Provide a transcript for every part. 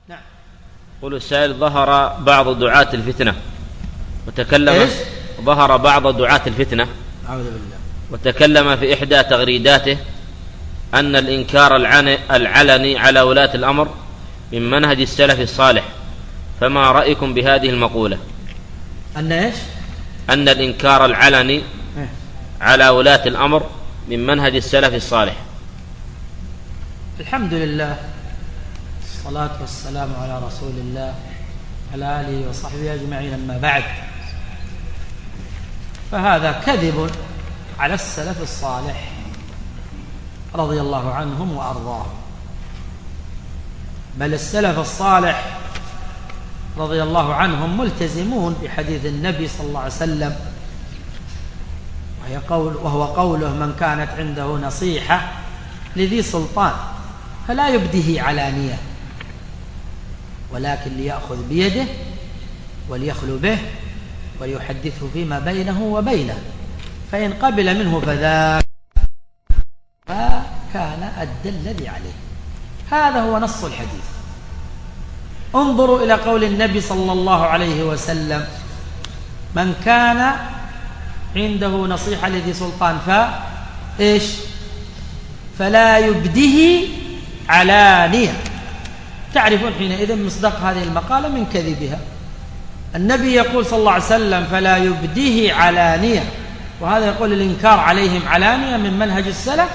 نعم. قل السائل: ظهر بعض دعاة الفتنة وتكلم ظهر بعض دعاة الفتنة أعوذ بالله وتكلم في إحدى تغريداته أن الإنكار العلني على ولاة الأمر من منهج السلف الصالح، فما رأيكم بهذه المقولة؟ أن الإنكار العلني على ولاة الأمر من منهج السلف الصالح. الحمد لله، الصلاة والسلام على رسول الله على آله وصحبه أجمعين. أما بعد، فهذا كذب على السلف الصالح رضي الله عنهم وأرضاهم. بل السلف الصالح رضي الله عنهم ملتزمون بحديث النبي صلى الله عليه وسلم، وهو قوله: من كانت عنده نصيحة لذي سلطان فلا يبديه علانية، ولكن ليأخذ بيده وليخلو به وليحدثه فيما بينه وبينه، فإن قبل منه فذاك فكان أدى الذي عليه. هذا هو نص الحديث. انظروا إلى قول النبي صلى الله عليه وسلم: من كان عنده نصيحة لذي سلطان فلا يبديه علانية. تعرفون حينئذ مصداق هذه المقالة من كذبها. النبي يقول صلى الله عليه وسلم: فلا يبديه علانية، وهذا يقول الإنكار عليهم علانية من منهج السلف.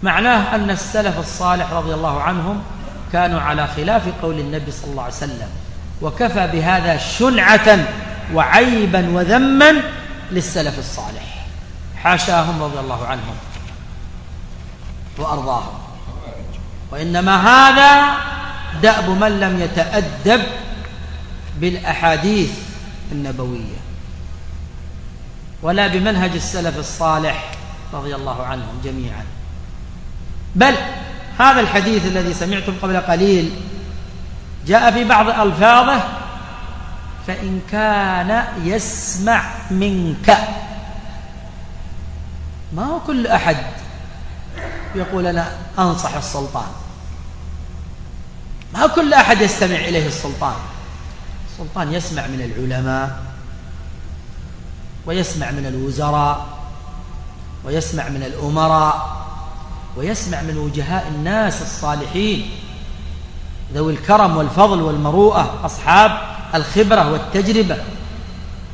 معناه أن السلف الصالح رضي الله عنهم كانوا على خلاف قول النبي صلى الله عليه وسلم، وكفى بهذا شنعة وعيبا وذما للسلف الصالح، حاشاهم رضي الله عنهم وأرضاهم. وإنما هذا دأب من لم يتأدب بالأحاديث النبوية ولا بمنهج السلف الصالح رضي الله عنهم جميعا. بل هذا الحديث الذي سمعتم قبل قليل جاء في بعض ألفاظه: فإن كان يسمع منك. ما هو كل أحد يقول أنا أنصح السلطان، ما كل أحد يستمع إليه السلطان. السلطان يسمع من العلماء، ويسمع من الوزراء، ويسمع من الأمراء، ويسمع من وجهاء الناس الصالحين ذوي الكرم والفضل والمروءة، أصحاب الخبرة والتجربة.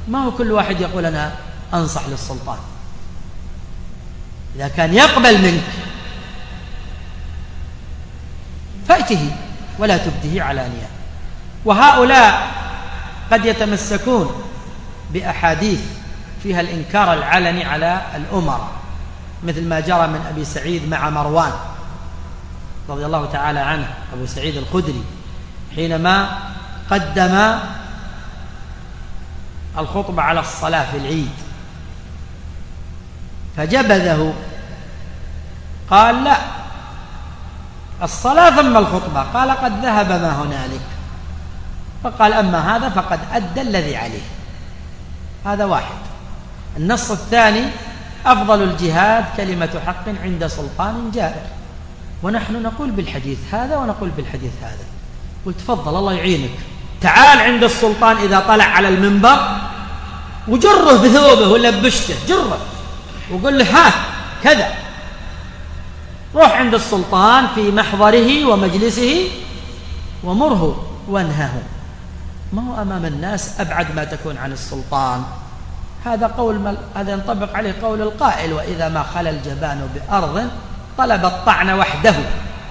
ما هو كل واحد يقول أنا أنصح للسلطان. إذا كان يقبل منك فأته ولا تبده علانية. وهؤلاء قد يتمسكون بأحاديث فيها الإنكار العلني على الأمراء، مثل ما جرى من أبي سعيد مع مروان رضي الله تعالى عنه، أبو سعيد الخدري، حينما قدم الخطبة على الصلاة في العيد فجبذه، قال: لا، الصلاة ثم الخطبة. قال: قد ذهب ما هنالك. فقال: أما هذا فقد أدى الذي عليه. هذا واحد. النص الثاني: أفضل الجهاد كلمة حق عند سلطان جائر. ونحن نقول بالحديث هذا ونقول بالحديث هذا. قلت: تفضل الله يعينك، تعال عند السلطان إذا طلع على المنبر وجره بثوبه ولا ببشته، جره وقل له هات كذا. روح عند السلطان في محضره ومجلسه ومره وانهه. ما هو أمام الناس أبعد ما تكون عن السلطان. هذا هذا ينطبق عليه قول القائل: وإذا ما خلا الجبان بأرض طلب الطعن وحده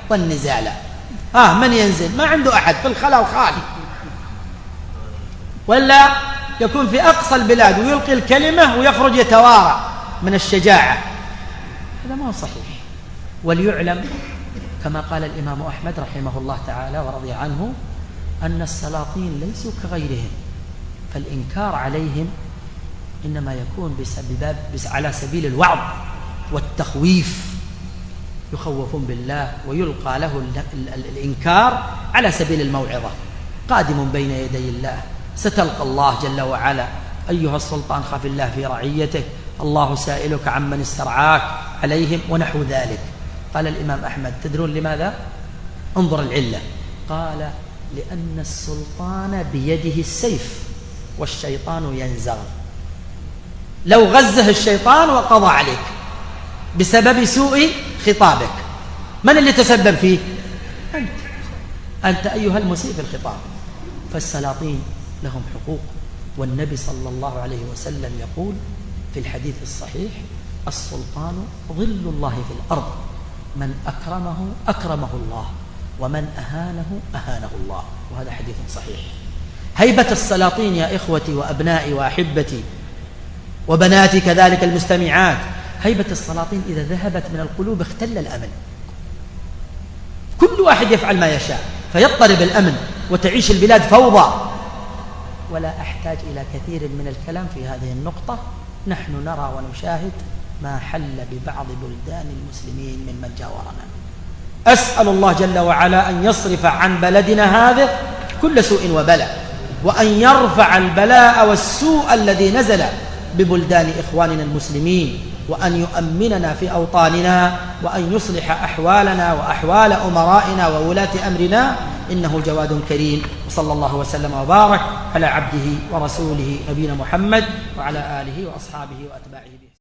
والنزال. من ينزل؟ ما عنده أحد في الخلا الخالي، ولا يكون في أقصى البلاد ويلقي الكلمة ويخرج يتوارى من الشجاعة. هذا ما هو صحيح. وليعلم كما قال الإمام أحمد رحمه الله تعالى ورضي عنه أن السلاطين ليسوا كغيرهم، فالإنكار عليهم إنما يكون على سبيل الوعظ والتخويف، يخوفون بالله، ويلقى له الإنكار على سبيل الموعظة. قادم بين يدي الله، ستلقى الله جل وعلا: أيها السلطان خف الله في رعيته، الله سائلك عمن استرعاك عليهم، ونحو ذلك. قال الإمام أحمد: تدرون لماذا؟ انظر العلة: قال لأن السلطان بيده السيف والشيطان ينزغ. لو غزه الشيطان وقضى عليك بسبب سوء خطابك، من اللي تسبب فيه؟ أنت أيها المسيء في الخطاب. فالسلاطين لهم حقوق، والنبي صلى الله عليه وسلم يقول في الحديث الصحيح: السلطان ظل الله في الأرض، من أكرمه أكرمه الله، ومن أهانه أهانه الله. وهذا حديث صحيح. هيبة السلاطين يا إخوتي وأبنائي وأحبتي وبناتي كذلك المستمعات، هيبة السلاطين إذا ذهبت من القلوب اختل الأمن. كل واحد يفعل ما يشاء فيضطرب الأمن وتعيش البلاد فوضى. ولا أحتاج إلى كثير من الكلام في هذه النقطة. نحن نرى ونشاهد ما حل ببعض بلدان المسلمين ممن جاورنا. أسأل الله جل وعلا أن يصرف عن بلدنا هذا كل سوء وبلاء، وأن يرفع البلاء والسوء الذي نزل ببلدان إخواننا المسلمين، وأن يؤمننا في أوطاننا، وأن يصلح أحوالنا وأحوال أمرائنا وولاة أمرنا، إنه جواد كريم. وصلى الله وسلم وبارك على عبده ورسوله نبينا محمد وعلى آله وأصحابه وأتباعه.